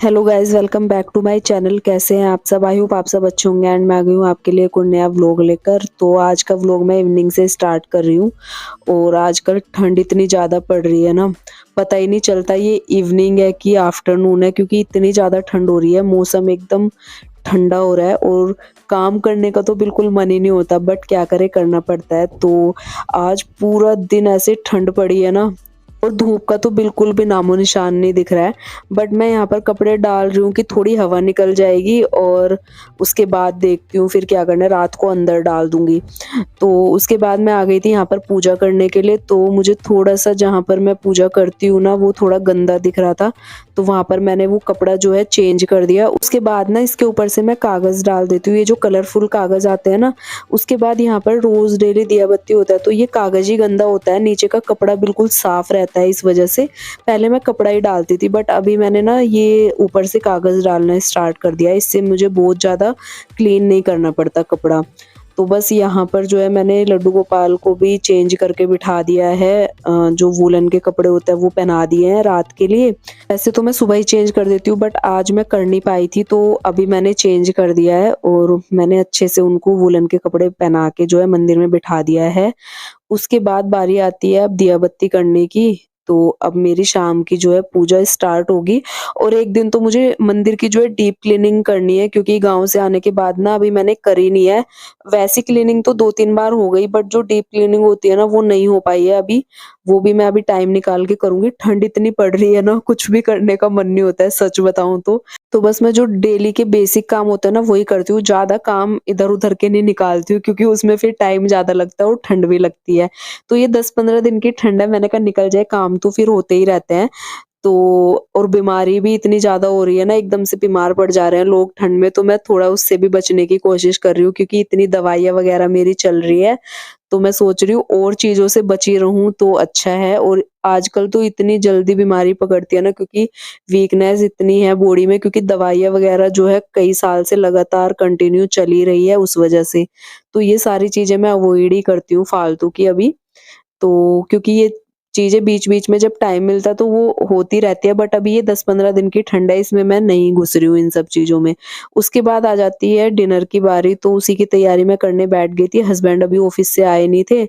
Hello guys, welcome back to my channel. कैसे हैं आप सब? आई होप आप सब अच्छे होंगे एंड मैं आ गई हूँ आपके लिए एक और नया व्लॉग लेकर। तो आज का व्लॉग मैं इवनिंग से स्टार्ट कर रही हूँ और आजकल ठंड इतनी ज़्यादा पड़ रही है ना, पता ही नहीं चलता ये इवनिंग है कि आफ्टरनून है, क्योंकि इतनी ज़्यादा ठंड हो रही है। मौसम एकदम ठंडा हो रहा है और काम करने का तो बिल्कुल मन ही नहीं होता, बट क्या करें, करना पड़ता है। तो आज पूरा दिन ऐसे ठंड पड़ी है ना, और धूप का तो बिल्कुल भी नामो-निशान नहीं दिख रहा है। बट मैं यहाँ पर कपड़े डाल रही हूँ कि थोड़ी हवा निकल जाएगी और उसके बाद देखती हूँ फिर क्या करना है, रात को अंदर डाल दूँगी। तो उसके बाद मैं आ गई थी यहाँ पर पूजा करने के लिए। तो मुझे थोड़ा-सा जहाँ पर मैं पूजा करती हूँ ना, वो थोड़ा गंदा दिख रहा था, तो वहाँ पर मैंने वो कपड़ा जो है चेंज कर दिया। उसके बाद ना इसके ऊपर से मैं कागज़ डाल देती हूँ, ये जो कलरफुल कागज़ आते हैं ना। उसके बाद यहाँ पर रोज़ डेली दिया बत्ती होता है, तो ये कागज़ ही गंदा होता है, नीचे का कपड़ा बिल्कुल साफ रहता है। इस वजह से पहले मैं कपड़ा ही डालती थी, बट अभी मैंने ना ये ऊपर से कागज़ डालना स्टार्ट कर दिया है। इससे मुझे बहुत ज़्यादा क्लीन नहीं करना पड़ता कपड़ा। तो बस यहाँ पर जो है मैंने लड्डू गोपाल को भी चेंज करके बिठा दिया है। जो वूलन के कपड़े होते हैं वो पहना दिए हैं रात के लिए। वैसे तो मैं सुबह ही चेंज कर देती हूँ, बट आज मैं कर नहीं पाई थी, तो अभी मैंने चेंज कर दिया है और मैंने अच्छे से उनको वूलन के कपड़े पहना के जो है मंदिर में बिठा दिया है। उसके बाद बारी आती है अब दिया बत्ती करने की। तो अब मेरी शाम की जो है पूजा स्टार्ट होगी और एक दिन तो मुझे मंदिर की जो है डीप क्लीनिंग करनी है, क्योंकि गाँव से आने के बाद ना अभी मैंने करी नहीं है। वैसी क्लीनिंग तो 2-3 बार हो गई, बट जो डीप क्लीनिंग होती है ना, वो नहीं हो पाई है अभी। वो भी मैं अभी टाइम निकाल के करूँगी। ठंड इतनी पड़ रही है ना, कुछ भी करने का मन नहीं होता है, सच बताऊँ तो। तो बस मैं जो डेली के बेसिक काम होते हैं ना, वही करती हूँ। ज़्यादा काम इधर-उधर के नहीं निकालती हूँ, क्योंकि उसमें फिर टाइम ज़्यादा लगता है और ठंड भी लगती है। तो ये 10-15 दिन की ठंड है, मैंने कहा निकल जाए, काम तो फिर होते ही रहते हैं। तो और बीमारी भी इतनी ज़्यादा हो रही है ना, एकदम से बीमार पड़ जा रहे हैं लोग ठंड में, तो मैं थोड़ा उससे भी बचने की कोशिश कर रही हूँ, क्योंकि इतनी दवाइयाँ वगैरह मेरी चल रही है। तो मैं सोच रही हूँ और चीज़ों से बची रहूँ तो अच्छा है। और आजकल तो इतनी जल्दी बीमारी पकड़ती है ना, क्योंकि वीकनेस इतनी है बॉडी में, क्योंकि दवाइयाँ वगैरह जो है कई साल से लगातार कंटिन्यू चली रही है उस वजह से। तो ये सारी चीज़ें मैं अवॉइड ही करती हूँ फालतू की अभी। तो क्योंकि ये चीज़ें बीच-बीच में जब टाइम मिलता है तो वो होती रहती है, बट अभी ये 10-15 दिन की ठंड है, इसमें मैं नहीं घुस रही हूँ इन सब चीज़ों में। उसके बाद आ जाती है डिनर की बारी, तो उसी की तैयारी मैं करने बैठ गई थी। हस्बैंड अभी ऑफ़िस से आए नहीं थे,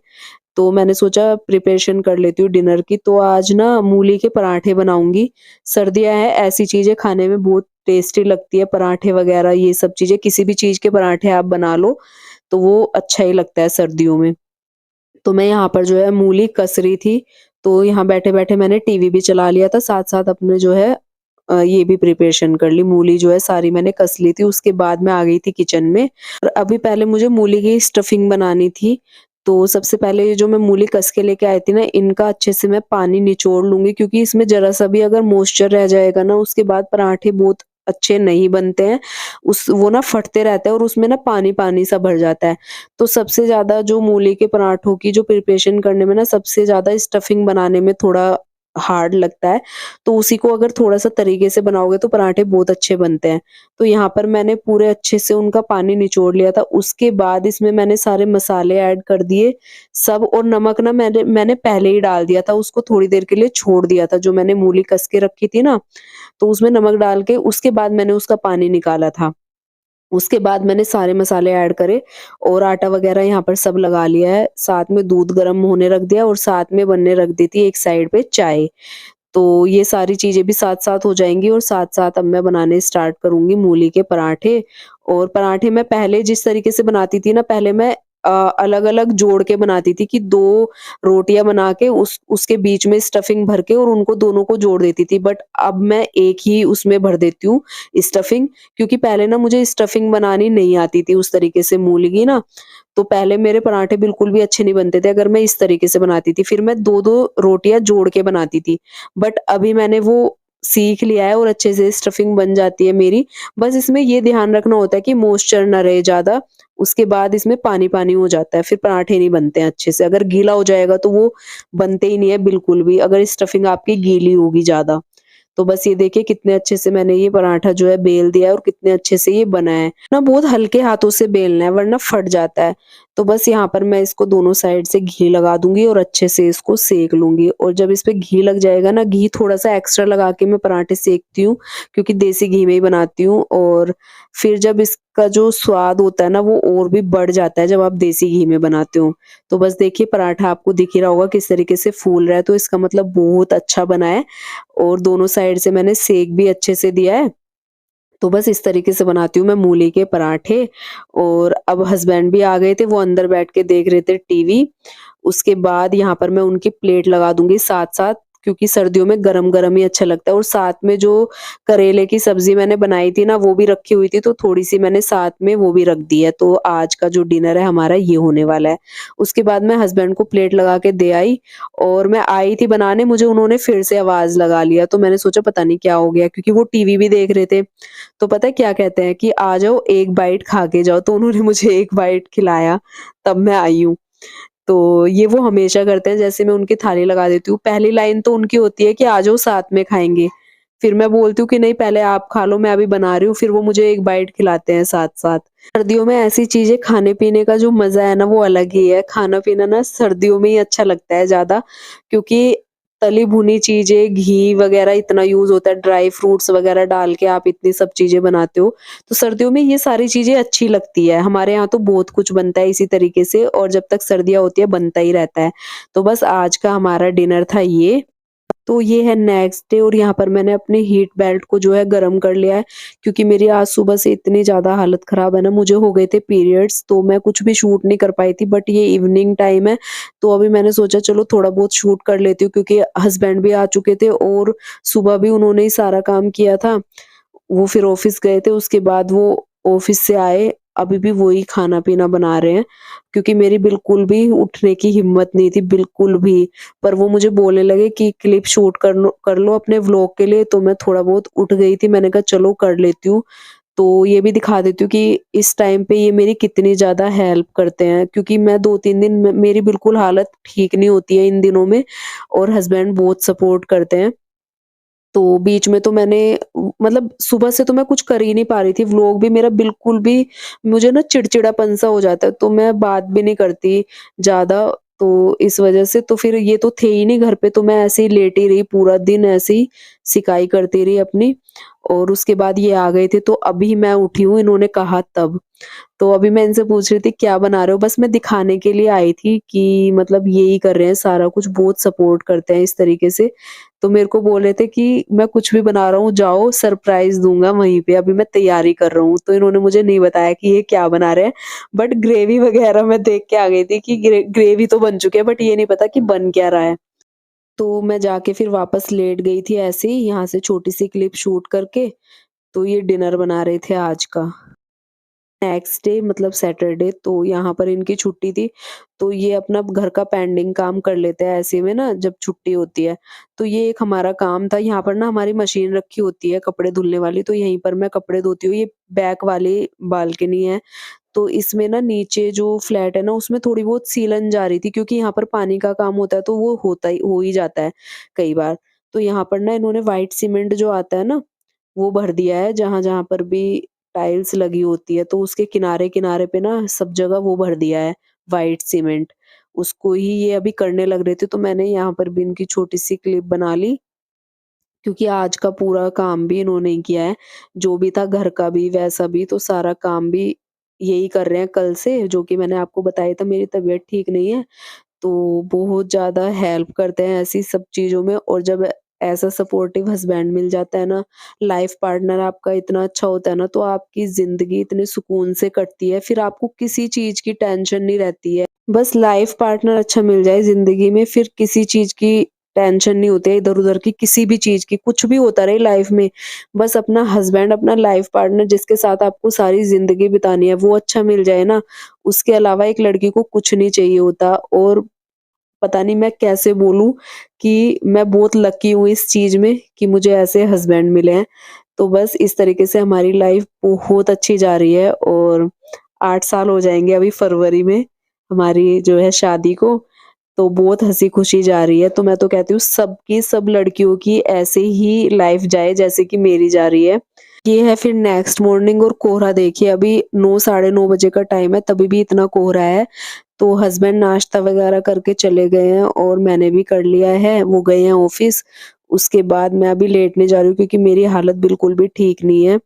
तो मैंने सोचा प्रिपरेशन कर लेती हूँ डिनर की। तो आज ना मूली के पराठे बनाऊँगी। सर्दियाँ हैं, ऐसी चीज़ें खाने में बहुत टेस्टी लगती है, पराठे वगैरह ये सब चीज़ें। किसी भी चीज़ के पराठे आप बना लो, तो वो अच्छा ही लगता है सर्दियों में। तो मैं यहाँ पर जो है मूली कस रही थी, तो यहाँ बैठे-बैठे मैंने टीवी भी चला लिया था, साथ-साथ अपने जो है ये भी प्रिपरेशन कर ली। मूली जो है सारी मैंने कस ली थी, उसके बाद मैं आ गई थी किचन में और अभी पहले मुझे मूली की स्टफिंग बनानी थी। तो सबसे पहले ये जो मैं मूली कस के लेके आई थी ना, इनका अच्छे से मैं पानी निचोड़ लूँगी, क्योंकि इसमें ज़रा-सा भी अगर मॉइस्चर रह जाएगा ना, उसके बाद पराठे बहुत अच्छे नहीं बनते हैं। उस वो ना फटते रहते हैं और उसमें ना पानी-पानी सा भर जाता है। तो सबसे ज़्यादा जो मूली के पराठों की जो प्रिपरेशन करने में ना, सबसे ज़्यादा स्टफिंग बनाने में थोड़ा हार्ड लगता है। तो उसी को अगर थोड़ा-सा तरीके से बनाओगे तो पराठे बहुत अच्छे बनते हैं। तो यहाँ पर मैंने पूरे अच्छे से उनका पानी निचोड़ लिया था। उसके बाद इसमें मैंने सारे मसाले ऐड कर दिए सब, और नमक ना मैंने मैंने पहले ही डाल दिया था, उसको थोड़ी देर के लिए छोड़ दिया था। जो मैंने मूली कस के रखी थी ना, तो उसमें नमक डाल के उसके बाद मैंने उसका पानी निकाला था। उसके बाद मैंने सारे मसाले ऐड करे और आटा वगैरह यहाँ पर सब लगा लिया है। साथ में दूध गरम होने रख दिया और साथ में बनने रख दी थी एक साइड पे चाय। तो ये सारी चीज़ें भी साथ-साथ हो जाएँगी और साथ-साथ अब मैं बनाने स्टार्ट करूँगी मूली के पराठे। और पराठे मैं पहले जिस तरीके से बनाती थी ना, पहले मैं अलग-अलग जोड़ के बनाती थी कि 2 रोटियाँ बना के उसके बीच में स्टफिंग भर के और उनको दोनों को जोड़ देती थी। बट अब मैं एक ही उसमें भर देती हूँ स्टफिंग, क्योंकि पहले ना मुझे स्टफिंग बनानी नहीं आती थी उस तरीके से मूली की ना। तो पहले मेरे पराठे बिल्कुल भी अच्छे नहीं बनते थे अगर मैं इस तरीके से बनाती थी। फिर मैं 2-2 रोटियाँ जोड़ के बनाती थी। बट अभी मैंने वो सीख लिया है और अच्छे से स्टफिंग बन जाती है मेरी। बस इसमें ये ध्यान रखना होता है कि मॉइस्चर ना रहे ज़्यादा, उसके बाद इसमें पानी-पानी हो जाता है, फिर पराठे नहीं बनते हैं अच्छे से। अगर गीला हो जाएगा तो वो बनते ही नहीं है बिल्कुल भी, अगर स्टफिंग आपकी गीली होगी ज़्यादा। तो बस ये देखिए कितने अच्छे से मैंने ये पराठा जो है बेल दिया है और कितने अच्छे से ये बना है। ना बहुत हल्के हाथों से बेलना है वरना फट जाता है। तो बस यहाँ पर मैं इसको दोनों साइड से घी लगा दूँगी और अच्छे से इसको सेंक लूँगी और जब इस पे घी लग जाएगा ना, घी थोड़ा-सा एक्स्ट्रा लगा के मैं पराठे सेंकती हूँ क्योंकि देसी घी में ही बनाती हूँ और फिर जब इसका जो स्वाद होता है ना वो और भी बढ़ जाता है जब आप देसी घी में बनाते हो। तो बस देखिए पराठा आपको दिख ही रहा होगा किस तरीके से फूल रहा है, तो इसका मतलब बहुत अच्छा बना है और दोनों साइड से मैंने सेक भी अच्छे से दिया है। तो बस इस तरीके से बनाती हूँ मैं मूली के पराठे और अब हस्बैंड भी आ गए थे, वो अंदर बैठ के देख रहे थे टीवी। उसके बाद यहाँ पर मैं उनकी प्लेट लगा दूँगी साथ-साथ क्योंकि सर्दियों में गरम-गरम ही अच्छा लगता है और साथ में जो करेले की सब्ज़ी मैंने बनाई थी ना, वो भी रखी हुई थी, तो थोड़ी-सी मैंने साथ में वो भी रख दी है। तो आज का जो डिनर है हमारा ये होने वाला है। उसके बाद मैं हस्बैंड को प्लेट लगा के दे आई और मैं आई थी बनाने, मुझे उन्होंने फिर से आवाज़ लगा लिया, तो मैंने सोचा पता नहीं क्या हो गया क्योंकि वो टीवी भी देख रहे थे। तो पता है क्या कहते हैं कि आ जाओ एक बाइट खा के जाओ, तो उन्होंने मुझे एक बाइट खिलाया, तब मैं आई हूँ। तो ये वो हमेशा करते हैं, जैसे मैं उनकी थाली लगा देती हूँ, पहली लाइन तो उनकी होती है कि आ जाओ साथ में खाएँगे। फिर मैं बोलती हूँ कि नहीं पहले आप खा लो, मैं अभी बना रही हूँ, फिर वो मुझे एक बाइट खिलाते हैं साथ-साथ। सर्दियों में ऐसी चीज़ें खाने-पीने का जो मज़ा है ना वो अलग ही है। खाना-पीना ना सर्दियों में ही अच्छा लगता है ज़्यादा क्योंकि तली-भुनी चीज़ें, घी वग़ैरह इतना यूज़ होता है, ड्राई फ्रूट्स वग़ैरह डाल के आप इतनी सब चीज़ें बनाते हो, तो सर्दियों में ये सारी चीज़ें अच्छी लगती है। हमारे यहाँ तो बहुत कुछ बनता है इसी तरीके से और जब तक सर्दियाँ होती है बनता ही रहता है। तो बस आज का हमारा डिनर था ये। तो ये है नेक्स्ट डे और यहाँ पर मैंने अपनी हीट बेल्ट को जो है गरम कर लिया है क्योंकि मेरी आज सुबह से इतनी ज़्यादा हालत ख़राब है ना, मुझे हो गए थे पीरियड्स तो मैं कुछ भी शूट नहीं कर पाई थी बट ये इवनिंग टाइम है, तो अभी मैंने सोचा चलो थोड़ा बहुत शूट कर लेती हूँ क्योंकि हस्बैंड भी आ चुके थे और सुबह भी उन्होंने ही सारा काम किया था। वो फिर ऑफ़िस गए थे, उसके बाद वो ऑफ़िस से आए, अभी भी वही खाना-पीना बना रहे हैं, क्योंकि मेरी बिल्कुल भी उठने की हिम्मत नहीं थी, बिल्कुल भी। पर वो मुझे बोलने लगे कि क्लिप शूट कर लो अपने व्लॉग के लिए, तो मैं थोड़ा बहुत उठ गई थी, मैंने कहा चलो कर लेती हूँ। तो ये भी दिखा देती हूँ कि इस टाइम पे ये मेरी कितनी ज़्यादा हेल्प करते हैं, क्योंकि मैं 2-3 दिन मेरी बिल्कुल हालत ठीक नहीं होती है इन दिनों में और हस्बैंड बहुत सपोर्ट करते हैं। तो बीच में तो मैंने मतलब सुबह से तो मैं कुछ कर ही नहीं पा रही थी, व्लॉग भी मेरा बिल्कुल भी मुझे ना चिड़चिड़ापन-सा हो जाता है, तो मैं बात भी नहीं करती ज़्यादा, तो इस वज़ह से तो फिर ये तो थे ही नहीं घर पे, तो मैं ऐसे ही लेटी रही पूरा दिन ऐसे ही सिकाई करती रही अपनी और उसके बाद ये आ गए थे, तो अभी मैं उठी हूँ, इन्होंने कहा तब। तो अभी मैं इनसे पूछ रही थी क्या बना रहे हो? बस मैं दिखाने के लिए आई थी कि मतलब यही कर रहे हैं सारा कुछ, बहुत सपोर्ट करते हैं इस तरीके से। तो मेरे को बोल रहे थे कि मैं कुछ भी बना रहा हूँ, जाओ सरप्राइज़ दूँगा वहीं पे, अभी मैं तैयारी कर रहा हूँ। तो इन्होंने मुझे नहीं बताया कि ये क्या बना रहे हैं, बट ग्रेवी वगैरह मैं देख के आ गई थी कि ग्रेवी तो बन चुकी है, बट ये नहीं पता कि बन क्या रहा है। तो मैं जाके फिर वापस लेट गई थी ऐसे ही, यहाँ से छोटी-सी क्लिप शूट करके, तो ये डिनर बना रहे थे आज का। नेक्स्ट डे मतलब सैटरडे, तो यहाँ पर इनकी छुट्टी थी, तो ये अपना घर का पेंडिंग काम कर लेते हैं ऐसे में ना जब छुट्टी होती है। तो ये एक हमारा काम था, यहाँ पर ना हमारी मशीन रखी होती है कपड़े धुलने वाली, तो यहीं पर मैं कपड़े धोती हूँ। ये बैक वाली बालकनी है, तो इसमें ना नीचे जो फ्लैट है ना उसमें थोड़ी बहुत सीलन जा रही थी क्योंकि यहाँ पर पानी का काम होता है तो वो होता ही हो ही जाता है कई बार। तो यहाँ पर ना इन्होंने व्हाइट सीमेंट जो आता है ना वो भर दिया है जहाँ-जहाँ पर भी टाइल्स लगी होती है, तो उसके किनारे-किनारे पे ना सब जगह वो भर दिया है व्हाइट सीमेंट। उसको ही ये अभी करने लग रहे थे, तो मैंने यहाँ पर भी इनकी छोटी-सी क्लिप बना ली, क्योंकि आज का पूरा काम भी इन्होंने ही किया है। जो भी था घर का भी, वैसा भी, तो सारा काम भी यही कर रहे हैं कल से, जो कि मैंने आपको बताया था मेरी तबीयत ठीक नहीं है। तो बहुत ज़्यादा हेल्प करते हैं ऐसी सब चीज़ों में और जब ऐसा सपोर्टिव हस्बैंड मिल जाता है ना, लाइफ पार्टनर आपका इतना अच्छा होता है ना, तो आपकी ज़िंदगी इतने सुकून से कटती है, फिर आपको किसी चीज़ की टेंशन नहीं रहती है। बस लाइफ पार्टनर अच्छा मिल जाए ज़िंदगी में, फिर किसी चीज़ की टेंशन नहीं होती है इधर-उधर की, किसी भी चीज़ की, कुछ भी होता रहे लाइफ में, बस अपना हस्बैंड, अपना लाइफ पार्टनर जिसके साथ आपको सारी ज़िंदगी बितानी है, वो अच्छा मिल जाए ना, उसके अलावा एक लड़की को कुछ नहीं चाहिए होता और पता नहीं मैं कैसे बोलूँ कि मैं बहुत लकी हूँ इस चीज़ में कि मुझे ऐसे हस्बैंड मिले हैं। तो बस इस तरीके से हमारी लाइफ़ बहुत अच्छी जा रही है और 8 साल हो जाएँगे अभी फरवरी में हमारी जो है शादी को। तो बहुत हँसी खुशी जा रही है। तो मैं तो कहती हूँ सबकी सब लड़कियों की ऐसे ही लाइफ जाए जैसे कि मेरी जा रही है। ये है फिर नेक्स्ट मॉर्निंग और कोहरा देखिए अभी 9 साढ़े 9 बजे का टाइम है तभी भी इतना कोहरा है। तो हस्बैंड नाश्ता वगैरह करके चले गए हैं और मैंने भी कर लिया है, वो गए हैं ऑफ़िस। उसके बाद मैं अभी लेटने जा रही हूँ क्योंकि मेरी हालत बिल्कुल भी ठीक नहीं है।